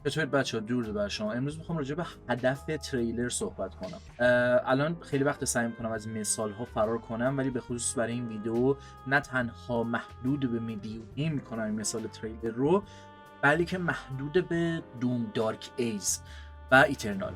چطورید بچه‌ها؟ درود بر شما. امروز میخوام راجع به هدف تریلر صحبت کنم. الان خیلی وقت سعی میکنم از مثال‌ها فرار کنم، ولی به خصوص برای این ویدیو نه تنها محدود به میدیومی میکنم این مثال تریلر رو، بلکه محدود به دوم دارک ایز و ایترنال.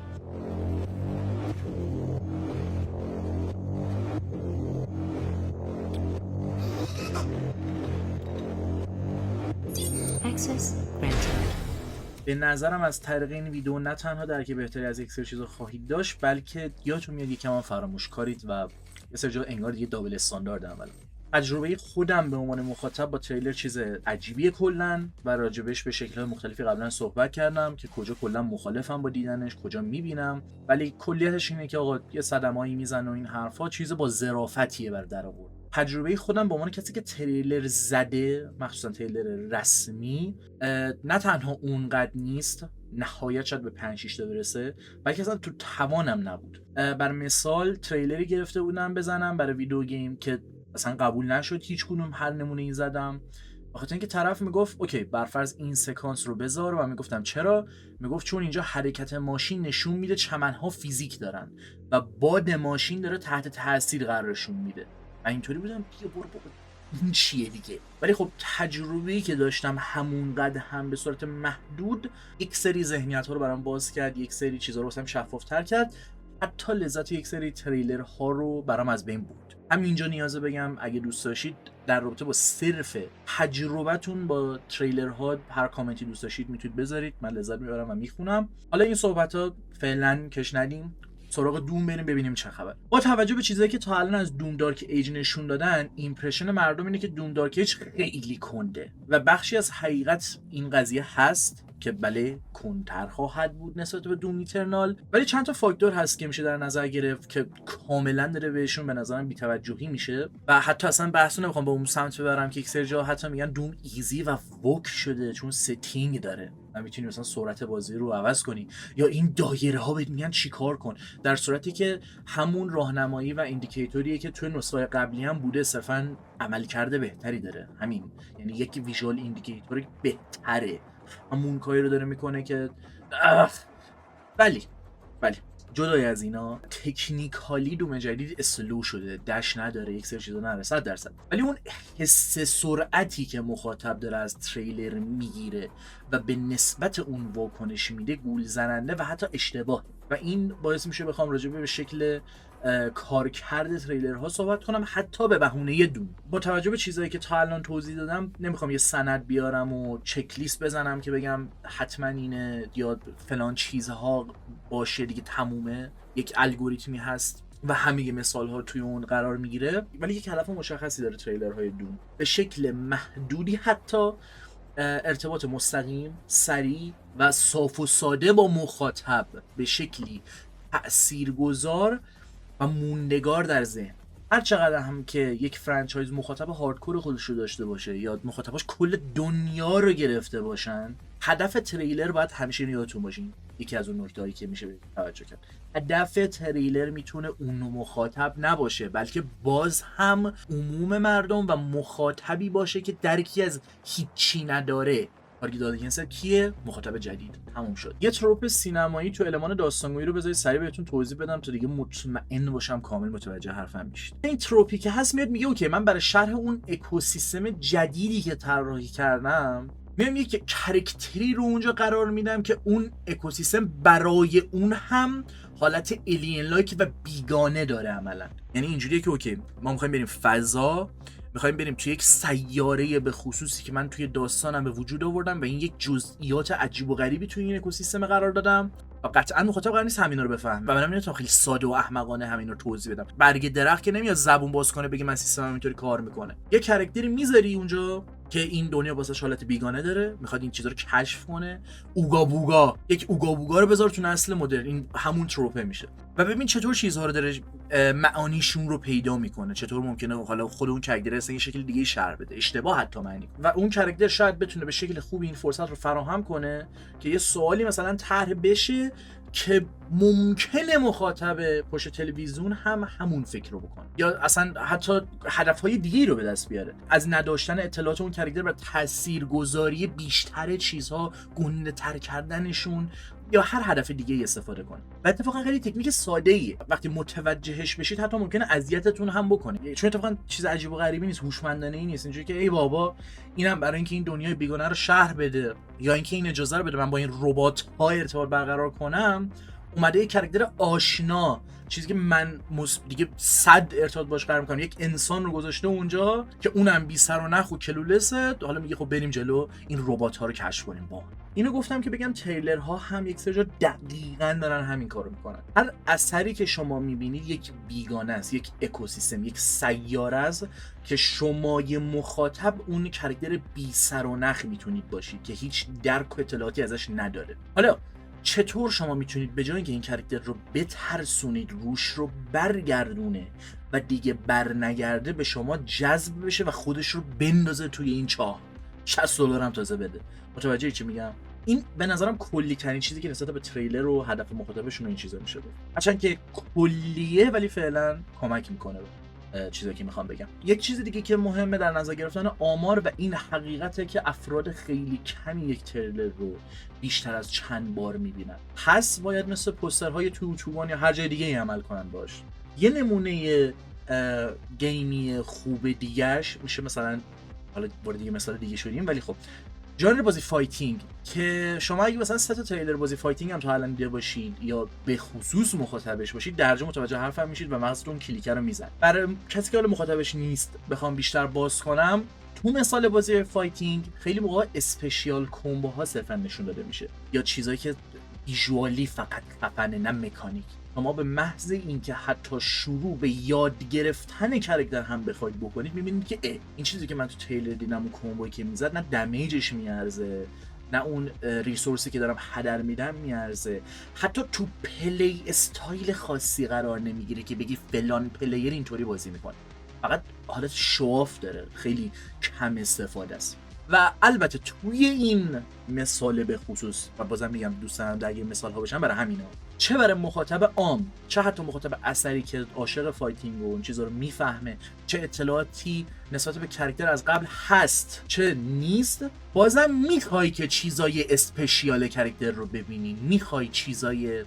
به نظرم از طریق این ویدیو نه تنها درک بهتری از یک سری چیزا خواهید داشت، بلکه یادتون میاد یکم فراموش کارید و یه سری جا انگار دیگه دابل استاندارد عمله. تجربه خودم به عنوان مخاطب با تریلر چیز عجیبیه کلا و راجبش به شکل‌های مختلفی قبلا صحبت کردم که کجا کلا مخالفم با دیدنش، کجا میبینم، ولی کلیتش اینه که آقا یه صدمه‌ای میزنه و این حرفا چیز با ظرافتیه بر در آورد. تجربه خودم به عنوان کسی که تریلر زده، مخصوصا تریلر رسمی، نه تنها اونقدر نیست، نهایت شاید به 5-6 تا برسه، بلکه اصلا تو توانم نبود. بر مثال تریلری گرفته بودم بزنم برای ویدیو گیم که اصلا قبول نشد هیچ کدوم، هر نمونه ای زدم، بخاطر اینکه طرف میگفت اوکی برفرض این سکانس رو بذار و میگفتم چرا؟ میگفت چون اینجا حرکت ماشین نشون میده چمنها فیزیک دارن و باد ماشین داره تحت تاثیر قرارشون میده. و اینطوری بودم بیا برو بابا این چیه دیگه. ولی خب تجربه‌ای که داشتم همونقدر هم به صورت محدود یک سری ذهنیت‌ها رو برام باز کرد، یک سری چیزا رو واسم شفاف‌تر کرد، حتی لذت یک سری تریلرها رو برام از بین بود. همینجا نیازه بگم اگه دوست داشتید در رابطه با صرف تجربتون با تریلرها هر کامنتی دوست داشتید میتونید بذارید، من لذت میبرم و میخونم. حالا این صحبت‌ها فعلا کش ندیم، سراغ دوم بریم ببینیم چه خبر. با توجه به چیزایی که تا الان از دوم دارک ایج نشون دادن، ایمپرشن مردم اینه که دوم دارک ایج خیلی کنده و بخشی از حقیقت این قضیه هست که بله کنتر خواهد بود نسبت به دوم ایترنال، ولی چند تا فاکتور هست که میشه در نظر گرفت که کاملا داره بهشون به نظرم بی‌توجهی میشه و حتی اصلا بحثو نمیخوام به اون سمت ببرم که یک سری جا حتی میگن دوم ایزی و وک شده چون ستینگ داره و میتونی مثلا سرعت بازی رو عوض کنی، یا این دایره ها بهت میگن چیکار کن، در صورتی که همون راهنمایی و ایندیکیتوریه که توی نسخه قبلی هم بوده، صرفا عملکرد بهتری داره. همین، یعنی یک ویژوال ایندیکیتور بهتره، همون کاری رو داره میکنه که ولی جدای از اینا تکنیکالی دوم جدید اسلو شده، دش نداره، یک سری چیزا نره 100%، ولی اون حس سرعتی که مخاطب داره از تریلر میگیره و به نسبت اون واکنش میده گول زننده و حتی اشتباه، و این باعث میشه بخوام راجع به شکل کارکرد تریلرها صحبت کنم، حتی به بهونه دوم. با توجه به چیزایی که تا الان توضیح دادم نمیخوام یه سند بیارم و چک لیست بزنم که بگم حتما اینه یا فلان چیزها باشه دیگه تمومه، یک الگوریتمی هست و همه مثال ها توی اون قرار میگیره، ولی یک هدف مشخصی داره تریلرهای دوم، به شکل محدودی حتی ارتباط مستقیم، سریع و صاف و ساده با مخاطب به شکلی تأثیرگذار و موندگار در ذهن. هر چقدر هم که یک فرانچایز مخاطب هاردکور خودش رو داشته باشه یا مخاطباش کل دنیا رو گرفته باشن، هدف تریلر باید همیشه یادتون باشین، یکی از اون نکته‌هایی که میشه توجه کرد، هدف تریلر میتونه اون مخاطب نباشه، بلکه باز هم عموم مردم و مخاطبی باشه که درکی از هیچی نداره. تارگت آدینس کیه؟ مخاطب جدید. تموم شد. یه تروپ سینمایی تو المان داستانگویی رو بذارید سریع بهتون توضیح بدم تا دیگه مطمئن باشم کامل متوجه حرفم میشید. این تروپی که هست میاد میگه اوکی من برای شرح اون اکوسیستم جدیدی که طراحی کردم میام یک کاراکتری رو اونجا قرار میدم که اون اکوسیستم برای اون هم حالت الین لایک و بیگانه داره عملا. یعنی اینجوریه که اوکی ما میخوایم بریم فضا، میخوایم بریم توی یک سیاره به خصوصی که من توی داستانم به وجود آوردم و این یک جزئیات عجیب و غریبی توی این اکوسیستم قرار دادم و قطعا مخاطب قرار نیست همینا رو بفهم و منم نمیتونم خیلی ساده و احمقانه همینا رو توضیح بدم. برگ درخت که نمیاد زبون باز کنه بگه من سیستمم اینطوری کار میکنه. یه کاراکتری میذاری اونجا که این دنیا واسش حالت بیگانه داره، میخواد این چیزا رو کشف کنه. اوگا بوگا، یک اوگا بوگا رو بذار تو نسل مدرن، این همون تروپه میشه و ببین چطور چیزها رو داره معانیشون رو پیدا میکنه، چطور ممکنه حالا خود اون کاراکتر اصلا یه شکل دیگه شرح بده، اشتباه حتی معنی، و اون کاراکتر شاید بتونه به شکل خوبی این فرصت رو فراهم کنه که یه سوالی مثلا طرح بشه که ممکنه مخاطب پشت تلویزیون هم همون فکر رو بکنه یا اصلا حتی هدفهای دیگه رو به دست بیاره، از نداشتن اطلاعات اون کاراکتر و تاثیرگذاری بیشتر چیزها، گنده تر کردنشون یا هر هدف دیگه استفاده کنه. و اتفاقا خیلی تکنیک ساده ایه، وقتی متوجهش بشید حتی ممکنه اذیتتون هم بکنه، چون اتفاقا چیز عجیب و غریبی نیست، هوشمندانه ای نیست، اینجوری که ای بابا اینم برای اینکه این دنیای بیگانه رو شرح بده یا اینکه این اجازه رو بده من با این ربات ها ارتباط برقرار کنم، اومده یک کاراکتر آشنا، چیزی که من دیگه 100 ارتباط باش قرار میکنم، یک انسان رو گذاشته اونجا که اونم بی سر و نخ و کلولسه، حالا میگه خب بریم جلو این ربات ها رو کشف کنیم. با اینو گفتم که بگم تریلرها هم یک سری جا دقیقاً دارن همین کارو میکنن. هر اثری که شما میبینید یک بیگانه است، یک اکوسیستم، یک سیاره است که شما یه مخاطب اون کاراکتر بی سر و نخ میتونید باشید که هیچ درک و اطلاعاتی ازش نداره. حالا چطور شما میتونید به جای اینکه این کاراکتر رو بترسونید روش رو برگردونه و دیگه برنگرده، به شما جذب بشه و خودش رو بندازه توی این چاه، $60 هم تازه بده. متوجه چی میگم؟ این به نظرم کلی ترین چیزی که نسبت به تریلر و هدف مخاطبشون این چیزا میشه. هرچند که کلیه ولی فعلا کمک میکنه چیزی که میخوام بگم. یک چیز دیگه که مهمه در نظر گرفتن آمار و این حقیقته که افراد خیلی کمی یک تریلر رو بیشتر از چند بار میبینن، پس باید مثل پوسترهای تو یا هر جای دیگه ای عمل کنن باش. یه نمونه گیمی خوب دیگهش میشه مثلا، حالا وارد یه مثال دیگه شدیم ولی خب ژانر بازی فایتینگ که شما اگه مثلا 3 تا تریلر بازی فایتینگ هم تا الان دیده باشید یا به خصوص مخاطبش باشید، درجا متوجه حرفم میشید و مغزتون کلیکر رو میزنه. برای کسی که حالا مخاطبش نیست بخوام بیشتر باز کنم، تو مثال بازی فایتینگ خیلی موقع اسپشیال کومبوها صرفا نشون داده میشه یا چیزایی که ویژوالی فقط خفنه نه مکانیک. شما به محض اینکه حتی شروع به یاد گرفتن کاراکتر هم بخواید بکنید، میبینید که این چیزی که من تو تریلر دیدم اون کومبویی که میزد نه دمیجش میارزه، نه اون ریسورسی که دارم هدر میدم میارزه، حتی تو پلی استایل خاصی قرار نمیگیره که بگی فلان پلیر اینطوری بازی میکنه، فقط حالت شواف داره، خیلی کم استفاده است. و البته توی این مثال به خصوص و بازم میگم دوست دارم در این مثال ها بشن برای همینا، چه برای مخاطب عام چه حتی مخاطب اثری که عاشق فایتینگ و اون چیزا رو میفهمه، چه اطلاعاتی نسبت به کاراکتر از قبل هست چه نیست، بازم میخوای که چیزای اسپشیال کاراکتر رو ببینی، میخوای چیزای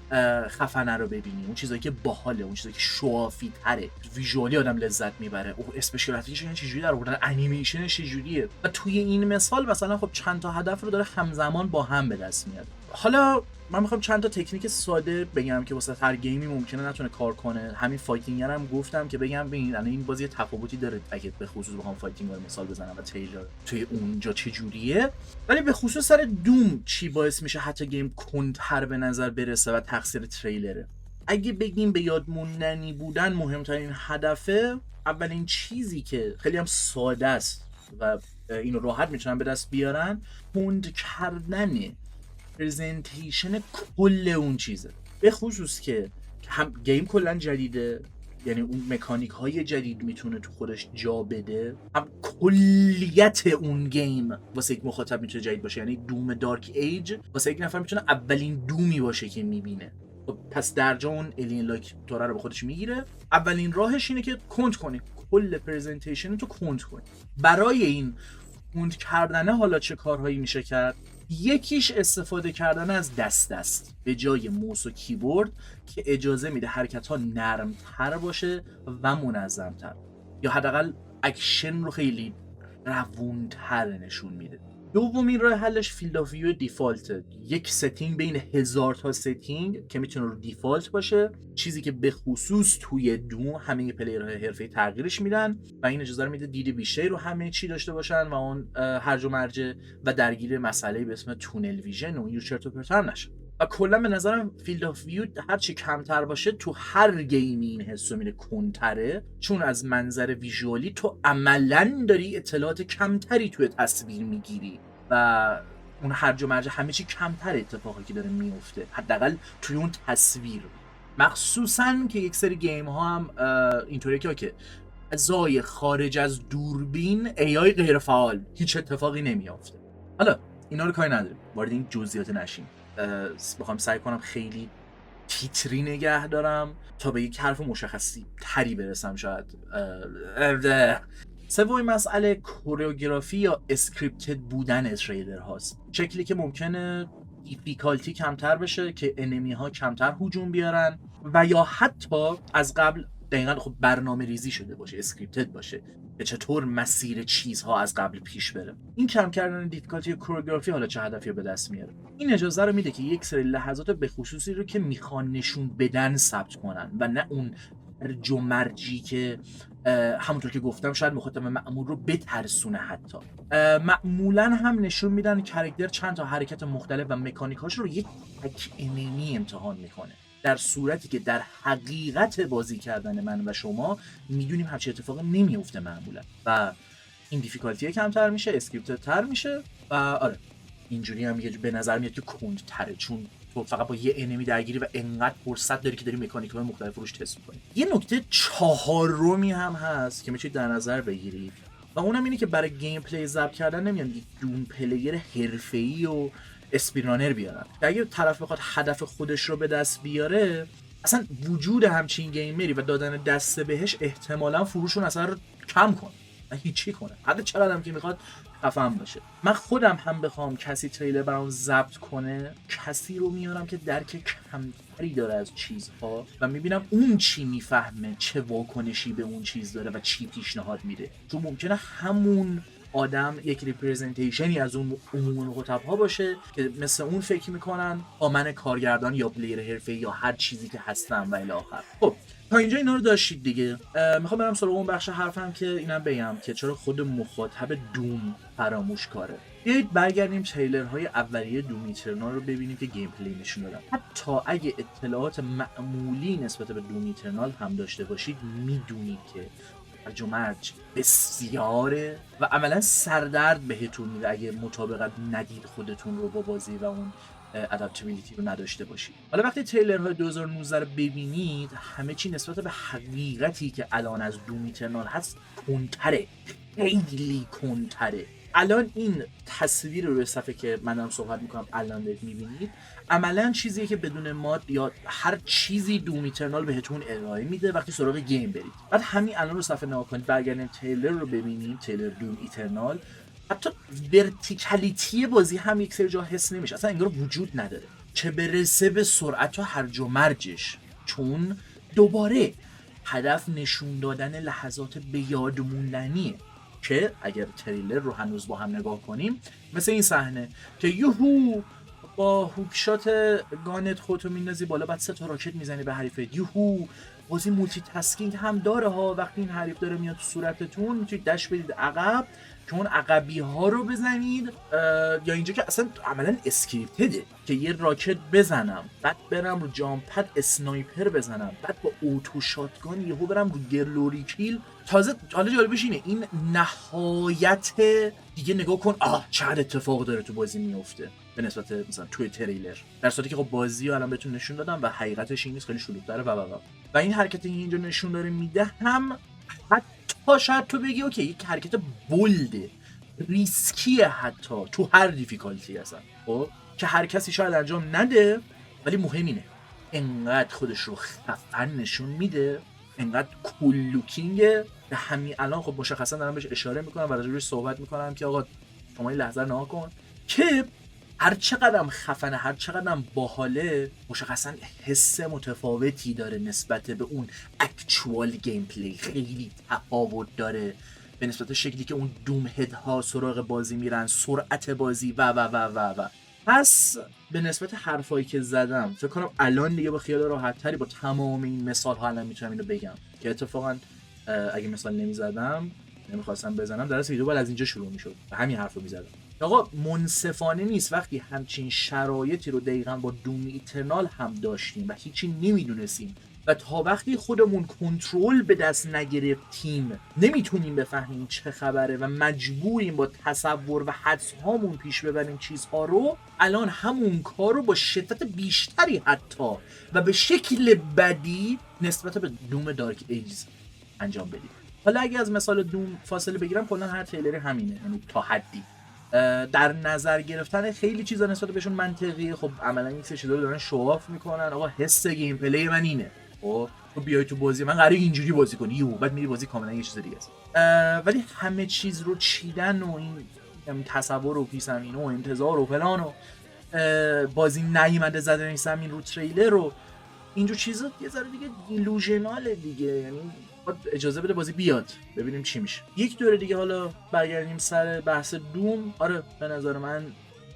خفنه رو ببینی، اون چیزایی که باحاله، اون چیزایی که شوافی تره، ویژوالی آدم لذت میبره، او اسپشیالیتیش یعنی چجوری در آوردن، انیمیشنش چجوریه. و توی این مثال مثلا خب چند تا هدف رو داره همزمان با هم به دست میاره. حالا من میخوام چند تا تکنیک ساده بگم که واسه هر گیمی ممکنه نتونه کار کنه. همین فایتینگ هم گفتم که بگم ببین الان این بازی تفاوتی داره اگه به خصوص بخوام فایتینگ رو مثال بزنم و تریلر توی اونجا چه جوریه، ولی به خصوص سر دوم چی باعث میشه حتی گیم کندتر به نظر برسه و تقصیر تریلره. اگه بگیم به یاد موندنی بودن مهمترین هدفه، اولین چیزی که خیلی هم ساده است و اینو راحت میتونن به دست بیارن، کند کردنه پرزنتیشن کل اون چیزه. به خصوص که هم گیم کلا جدیده، یعنی اون مکانیک های جدید میتونه تو خودش جا بده، هم کلیت اون گیم واسه یک مخاطب میتونه جدید باشه. یعنی دوم دارک ایج واسه یک نفر میتونه اولین دومی باشه که میبینه، پس درجا اون الین لایک توره رو به خودش میگیره. اولین راهش اینه که کند کنی، کل پرزنتیشن تو کند کنی. برای این کند کردنه حالا چه کارهایی میشه کرد؟ یکیش استفاده کردن از دست است به جای موس و کیبورد که اجازه میده حرکت ها نرمتر باشه و منظمتر، یا حداقل اکشن رو خیلی روونتر نشون میده. دومین راه حلش فیلد آف ویو دیفالت، یک ستینگ بین 1000 تا ستینگ که میتونه رو دیفالت باشه، چیزی که به خصوص توی دوم همه پلیرهای حرفه‌ای تغییرش میدن و این اجازه رو میده دید بیشتری رو همه چی داشته باشن و اون هرج و مرج و درگیر مسئله به اسم تونل ویژن و یو چرت و پرت هم نشه. و کلا به نظرم فیلد آف ویو هر چی کمتر باشه تو هر گیمی این حسو میده کنتره، چون از منظر ویژوالی تو عملاً داری اطلاعات کمتری توی تصویر میگیری و اون هرج و مرج همه چی کمتر اتفاقی که داره میفته حداقل توی اون تصویر. مخصوصاً که یک سری گیم ها هم اینطوریه که فضای خارج از دوربین AI غیر فعال، هیچ اتفاقی نمیافته. حالا اینا رو کاری نداریم، وارد این جزئیات نشیم. بخوام سعی کنم خیلی تیتری نگه دارم تا به یک حرف مشخصی تری برسم شاید. سومین مسئله کوریوگرافی یا اسکریپتد بودن تریلر هاست. شکلی که ممکنه دیفیکالتی کمتر بشه که انمی ها کمتر هجوم بیارن و یا حتی از قبل دقیقا خب برنامه ریزی شده باشه، اسکریپتد باشه که چطور مسیر چیزها از قبل پیش بره. این کم کردن دیفیکالتی کوریوگرافی حالا چه هدفی به دست میاره؟ این اجازه رو میده که یک سری لحظات به خصوصی رو که میخوان نشون بدن ثبت کنن و نه اون هرج و مرجی که همونطور که گفتم شاید مخاطب معمول رو بترسونه. حتی معمولا هم نشون میدن کاراکتر چند تا حرکت مختلف و مکانیکاش رو یک تک انمی امتحان میکنه، در صورتی که در حقیقت بازی کردن من و شما میدونیم همچین اتفاقی نمیفته معمولا و این دیفیکالتی کمتر میشه، اسکریپتد تر میشه و آره اینجوری هم به نظر میاد که کندتره، چون تو فقط با یه انمی درگیری و انقدر فرصت داری که داری مکانیک‌های مختلف روش تست می‌کنی. یه نکته چهارمی هم هست که میتونید در نظر بگیرید و اونم اینه که برای گیم پلی ضبط کردن نمیان یک دون پلیر حرفه‌ای و اسپیرانر بیارن. اگه طرف بخواد هدف خودش رو به دست بیاره، اصلا وجود همچین گیمری و دادن دسته بهش احتمالاً فروشون اصلا رو کم کنه و هیچی کنه، حتی چقدر هم که میخواد خفن باشه. من خودم هم بخوام کسی تریلر برام ضبط کنه، کسی رو میارم که درک کمتری داره از چیزها و میبینم اون چی میفهمه، چه واکنشی به اون چیز داره و چی پیشنهاد میده، چون ممکنه همون آدم یک ریپرزنتیشنی از اون عموم مخاطب‌ها باشه که مثل اون فکر میکنن من کارگردان یا پلیر حرفه‌ای یا هر چیزی که هستم و الی آخر. خب تا اینجا اینا رو داشتید دیگه. میخوام برم سراغ اون بخش حرفم که اینم بگم که چرا خود مخاطب دوم فراموش کاره. بیایید برگردیم تریلرهای اولیه دوم ایترنال رو ببینیم که گیم پلی نشون دادن. حتی اگه اطلاعات معمولی نسبت به دوم ایترنال هم داشته باشید، میدونید که هرج و مرج بسیاره و عملا سردرد بهتون میده اگه مطابقت ندید خودتون رو با بازی و اون ادپتیبیلیتی رو نداشته باشید. حالا وقتی تریلرهای 2019 رو ببینید، همه چی نسبت به حقیقتی که الان از دوم ایترنال هست کنتره، خیلی کنتره. الان این تصویر روی صفحه که من دارم صحبت میکنم الان دارید میبینید، عملا چیزیه که بدون ماد یا هر چیزی دوم ایترنال بهتون ارائه میده وقتی سراغ گیم برید. بعد همین الان رو صفحه نگاه کنید، برگردیم تریلر رو ببینیم، تریلر دوم ایترنال، حتی ورتیکالیتی بازی هم یک سری جا حس نمیشه، اصلا انگار وجود نداره، چه برسه به سرعت و هرج و مرجش، چون دوباره هدف نشون دادن لحظات به یاد موندنیه که اگر تریلر رو هنوز با هم نگاه کنیم مثل این صحنه که یوهو با هوکشات گانت خودتو میندازی بالا، بعد 3 تا راکت میزنی به حریفت، یوهو بازی مولتی تاسکینگ هم داره ها. وقتی این حریف داره میاد تو صورتتون میتونید دش بدید عقب که اون عقبی ها رو بزنید، یا اینجا که اصلا عملا اسکریپتده که یه راکت بزنم بعد برم رو جامپد اسنایپر بزنم، بعد با اوتو شاتگان یهو برم رو گلوری کیل. تازه حالا جالبش اینه این نهایت دیگه، نگاه کن چقدر اتفاق داره تو بازی میفته به نسبت مثلا توی تریلر، در صورتی که خب بازی رو الان بهتون نشون دادم و حقیقتش این نیست، خیلی شلوغ‌تره و این حرکتی که اینجا نشون داره میده هم حتی شاید تو بگی اوکی یک حرکت بولده، ریسکیه حتی تو هر دیفیکالتی هستن، خب که هر کسی شاید انجام نده، ولی مهم اینه انقدر خودش رو خفن نشون میده، انقدر کول لوکینگه که همین الان خب مشخصا دارم بهش اشاره میکنم و راجعش صحبت میکنم که آقا شما این لحظه نگاه کن که هر چقدرم خفنه، هر چقدرم باحاله، مشخصا حس متفاوتی داره نسبت به اون اکچوال گیم پلی، خیلی تفاوت داره به نسبت شکلی که اون دوم هدها سراغ بازی میرن، سرعت بازی و پس به نسبت حرفایی که زدم فکر کنم الان دیگه با خیال راحت تری با تمام این مثال ها الان میتونم اینو بگم که اتفاقا اگه مثال نمیزدم، نمیخواستم بزنم، در اصل ویدیو باید از اینجا شروع میشد و همین حرفو میزدم. آقا منصفانه نیست وقتی همچین شرایطی رو دقیقاً با دوم ایترنال هم داشتیم و هیچی نمیدونستیم و تا وقتی خودمون کنترل به دست نگرفتیم نمیتونیم بفهمیم چه خبره و مجبوریم با تصور و حدس هامون پیش ببریم چیزها رو، الان همون کار رو با شدت بیشتری حتی و به شکل بدی نسبت به دوم دارک ایجز انجام بدیم. حالا اگه از مثال دوم فاصله بگیرم، کلا هر تریلر همینه، یعنی تا حدی در نظر گرفتن خیلی چیزا نسبت بهشون منطقیه. خب عملا این سه چیزا رو دارن شواف میکنن، آقا حس گیم پلی من اینه، خب تو بیای تو بازی من قراره اینجوری بازی کنی، بعد میری بازی کاملا یه چیز دیگه است. ولی همه چیز رو چیدن و این تصور و پیش زمینه و انتظار و فلان و بازی نیومده زده زمین رو تریلر رو اینجور چیزا یه ذره دیگه دیلوژناله دیگه، یعنی اجازه بده بازی بیاد ببینیم چی میشه. یک دوره دیگه حالا برگردیم سر بحث دوم. آره به نظر من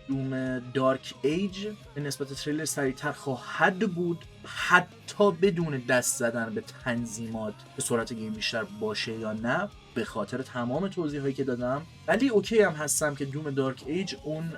دوم دارک ایج به نسبت تریلر سریعتر خواهد بود، حتی بدون دست زدن به تنظیمات به سرعت گیم بیشتر باشه یا نه، به خاطر تمام توضیحاتی که دادم. ولی اوکی هم هستم که دوم دارک ایج اون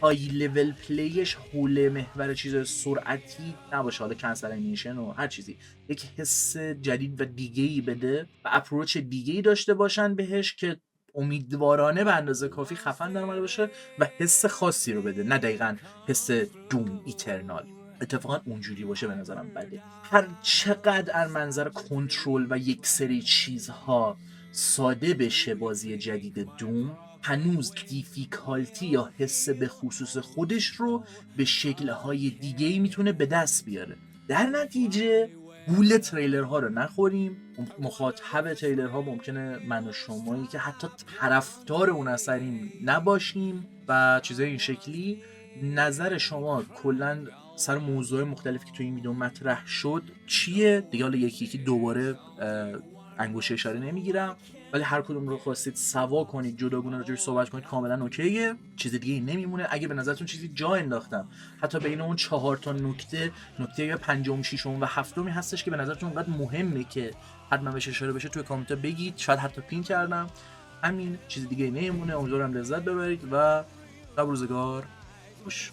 های لول پلیش حول محور چیز سرعتی نباشه، حالا کنسل انیمیشن و هر چیزی، یک حس جدید و دیگه‌ای بده و اپروچ دیگه‌ای داشته باشن بهش که امیدوارانه به اندازه کافی خفن در اومده باشه و حس خاصی رو بده، نه دقیقاً حس دوم ایترنال. اتفاقا اونجوری باشه به نظرم بده. هر چقدر از منظر کنترل و یک سری چیزها ساده بشه بازی جدید دوم، هنوز دیفیکالتی یا حس به خصوص خودش رو به شکل‌های دیگه‌ای میتونه به دست بیاره. در نتیجه گول تریلرها رو نخوریم. مخاطب تریلرها ممکنه من و شمایی که حتی طرفدار اون اثریم نباشیم و چیزای این شکلی. نظر شما کلا سر موضوع مختلفی که تو این ویدیو مطرح شد چیه؟ دیگه حالا یکی یکی دوباره انگوشه اشاره نمیگیرم، ولی هر کدوم رو خواستید سوا کنید جداگونه راجعش صحبت کنید کاملا اوکیه، چیز دیگه نمیمونه. اگه به نظرتون چیزی جا انداختم حتی بین اون 4 تا نکته پنجم ششم و هفتمی هستش که به نظرتون اونقدر مهمه که حتما بهش اشاره بشه، توی کامنت بگید، شاید حتی پین کردم. همین، چیز دیگه نمیمونه. امیدوارم لذت ببرید و شب روزگار خوش.